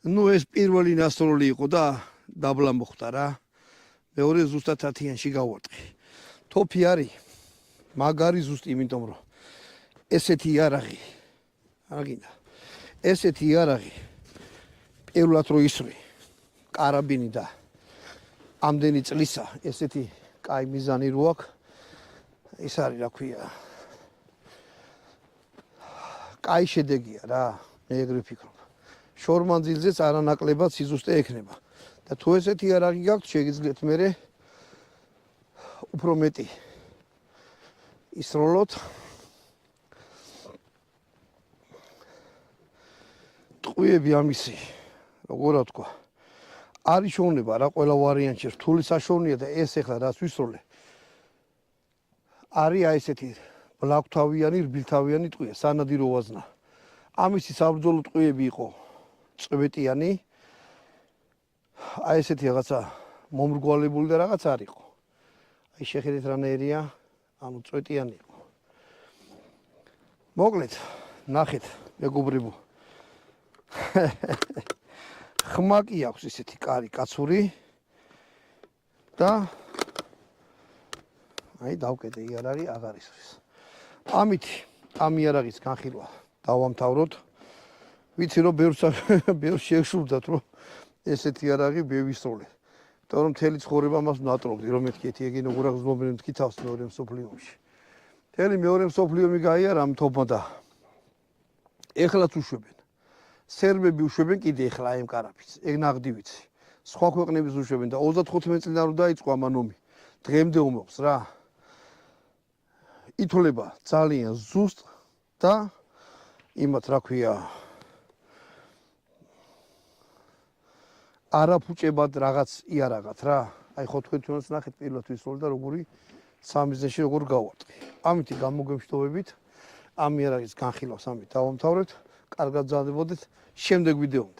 ნუ ეს პირველი ნასროლი იყო და დაბლა მოხდა რა. მეორე ზუსტად 10-იანში გავარტყი. თოფი არის მაგარი ზუსტი, იმიტომ რომ ესეთი იარაღი არ გინდა. ესეთი იარაღი პირველად რო ისვრი კარაბინი და ამდენი წლისა ესეთი კაი მიზანი რო აქვს, ის არის რა ქვია. კაი შედეგია რა, მე ეგრე ვფიქრობ. შორმანძილზეც არანაკლებად სიზუსტე ექნება. და თუ ესეთი იარაღი გაქვთ, შეგიძლიათ მერე უფრო მეტი ისროლოთ. ტყვიები ამისი, როგორ ვთქვა, არის შოვნება რა ყველა ვარიანტში რთული საშოვნია და ეს ახლა რაც ვისროლე არის აი ესეთი ბლაგვთავიანი, რბილთავიანი ტყვია, სანადირო ვაზნა. ამისი საბრძოლო ტყვიები იყო წვეტიანი. აი ესეთი რაღაცა მომრგვალებული და რაღაც არ იყო. აი შეხედეთ რანაირია, ანუ წვეტიანი იყო. მოკლედ, ნახეთ, მეგობრებო. ხმა კი აქვს ისეთი კარი კაცური და აი დავკეტე იარაღი აღარ ისვრის. ამით ამ იარაღის განხილვა დავამთავროთ. ვიცი რომ ბევრს შევშურდათ რომ ესეთი იარაღი მევისროლე. იმიტომ რომ მთელი ცხოვრება მას ნატრობდი, რომ მეთქი ეგ როგორ აღზმობენ მეთქი თავს მეორე მსოფლიო ომში. მთელი მეორე მსოფლიო ომი გაიარა ამ თოფმა და ეხლაც უშვებენ. სერბები უშვებენ კიდე ეხლა აი ამ კარაფის. ეგ ნაღდი ვიცი. სხვა ქვეყნების უშვებენ და 35 წლიდან რო დაიწყო ამან ომი. დღემდე ომობს რა. ითვლება ძალიან ზუსტ და იმათ რა ქვია არაფუჭებად რაღაც იარაღად რა. აი ხო თქვენ თუნდაც ნახეთ პირველად ვისროლე და როგორი სამიზნეში როგორ გავარტყი. ამითი გამოგემშვიდობებით ამ იარაღის განხილვას ამით დავამთავრეთ. კარგად გრძელდებოდეთ შემდეგ ვიდეომდე.